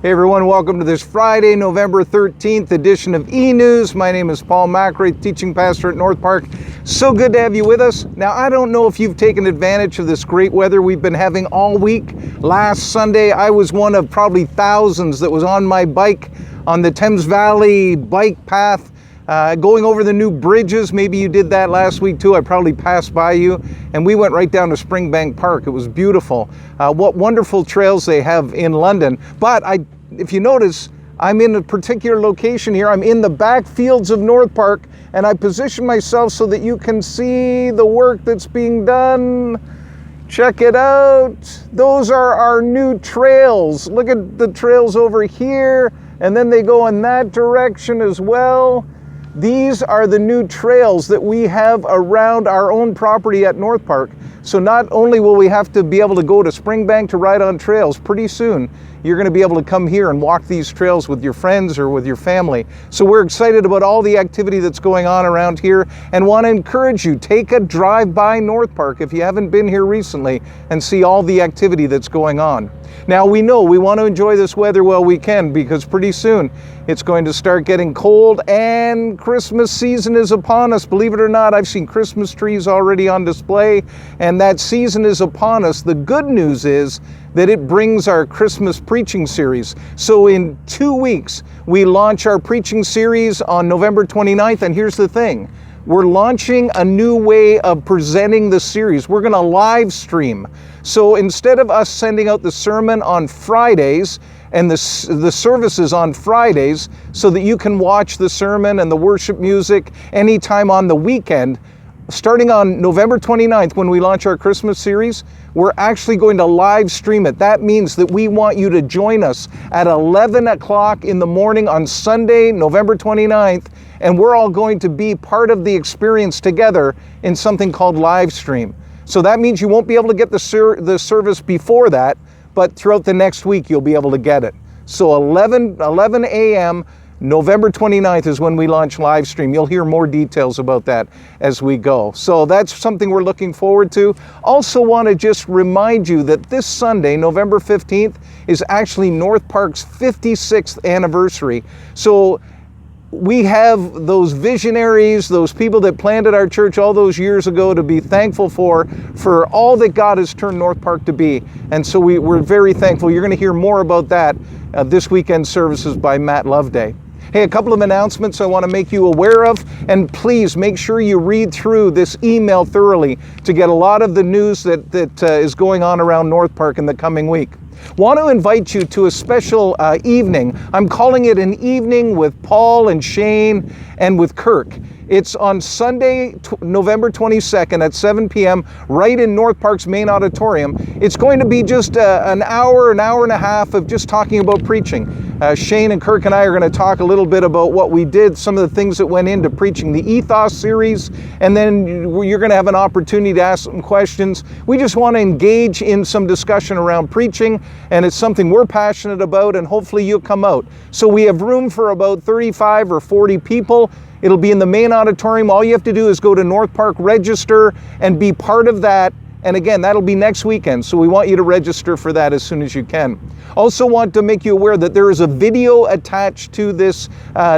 Hey everyone, welcome to this Friday, November 13th edition of E-News. My name is Paul McRae, teaching pastor at North Park. So good to have you with us. Now, I don't know if you've taken advantage of this great weather we've been having all week. Last Sunday, I was one of probably thousands that was on my bike on the Thames Valley bike path, going over the new bridges. Maybe you did that last week too. I probably passed by you, and we went right down to Springbank Park. It was beautiful. What wonderful trails they have in London. But if you notice, I'm in a particular location here. I'm in the back fields of North Park, and I position myself so that you can see the work that's being done. Check it out. Those are our new trails. Look at the trails over here, and then they go in that direction as well. These are the new trails that we have around our own property at North Park. So not only will we have to be able to go to Springbank to ride on trails, pretty soon you're going to be able to come here and walk these trails with your friends or with your family. So we're excited about all the activity that's going on around here and want to encourage you, take a drive by North Park if you haven't been here recently and see all the activity that's going on. Now we know we want to enjoy this weather while we can, because pretty soon it's going to start getting cold and Christmas season is upon us. Believe it or not, I've seen Christmas trees already on display, and that season is upon us. The good news is that it brings our Christmas preaching series. So in 2 weeks, we launch our preaching series on November 29th, and here's the thing. We're launching a new way of presenting the series. We're going to live stream. So instead of us sending out the sermon on Fridays and the services on Fridays so that you can watch the sermon and the worship music anytime on the weekend, starting on November 29th, when we launch our Christmas series, we're actually going to live stream it. That means that we want you to join us at 11 o'clock in the morning on Sunday, November 29th, and we're all going to be part of the experience together in something called live stream. So that means you won't be able to get the service before that, but throughout the next week you'll be able to get it. So 11 a.m., November 29th is when we launch live stream. You'll hear more details about that as we go. So that's something we're looking forward to. Also want to just remind you that this Sunday, November 15th, is actually North Park's 56th anniversary. So we have those visionaries, those people that planted our church all those years ago to be thankful for all that God has turned North Park to be. And so we're very thankful. You're going to hear more about that this weekend services by Matt Loveday. Hey, a couple of announcements I want to make you aware of, and please make sure you read through this email thoroughly to get a lot of the news that is going on around North Park in the coming week. Want to invite you to a special evening. I'm calling it an evening with Paul and Shane and with Kirk. It's on Sunday, November 22nd at 7 p.m. right in North Park's main auditorium. It's going to be just an hour and a half of just talking about preaching. Shane and Kirk and I are going to talk a little bit about what we did, some of the things that went into preaching the Ethos series, and then you're going to have an opportunity to ask some questions. We just want to engage in some discussion around preaching, and it's something we're passionate about, and hopefully you'll come out. So we have room for about 35 or 40 people. It'll be in the main auditorium. All you have to do is go to North Park, register, and be part of that. And again, that'll be next weekend, so we want you to register for that as soon as you can. Also want to make you aware that there is a video attached to this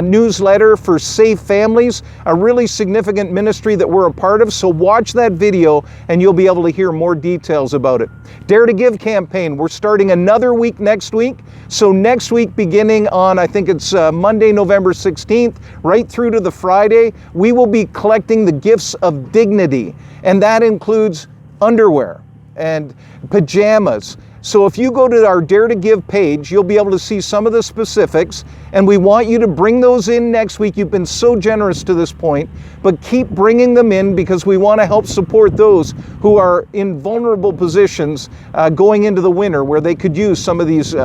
newsletter for Safe Families, a really significant ministry that we're a part of. So watch that video and you'll be able to hear more details about it. Dare to Give campaign, we're starting another week next week. So next week, beginning on, I think it's Monday, November 16th, right through to the Friday, we will be collecting the gifts of dignity. And that includes underwear and pajamas. So if you go to our Dare to Give page, you'll be able to see some of the specifics, and we want you to bring those in next week. You've been so generous to this point, but keep bringing them in because we want to help support those who are in vulnerable positions going into the winter, where they could use some of these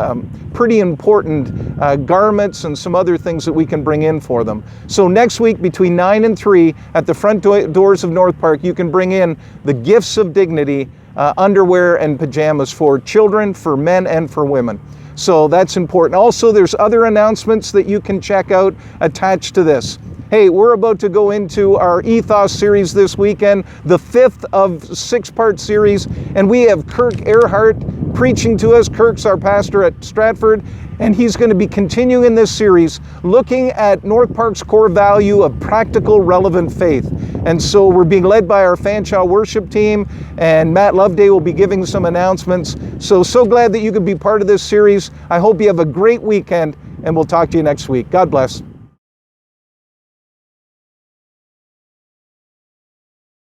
pretty important garments and some other things that we can bring in for them. So next week between 9 and 3 at the front doors of North Park, you can bring in the gifts of dignity, underwear and pajamas for children, for men, and for women. So that's important. Also, there's other announcements that you can check out attached to this. Hey, we're about to go into our Ethos series this weekend, the 5th of 6-part series, and we have Kirk Earhart preaching to us. Kirk's our pastor at Stratford, And he's going to be continuing this series looking at North Park's core value of practical, relevant faith. And so we're being led by our Fanshawe worship team, and Matt Loveday will be giving some announcements. So glad that you could be part of this series. I hope you have a great weekend, and we'll talk to you next week. God bless.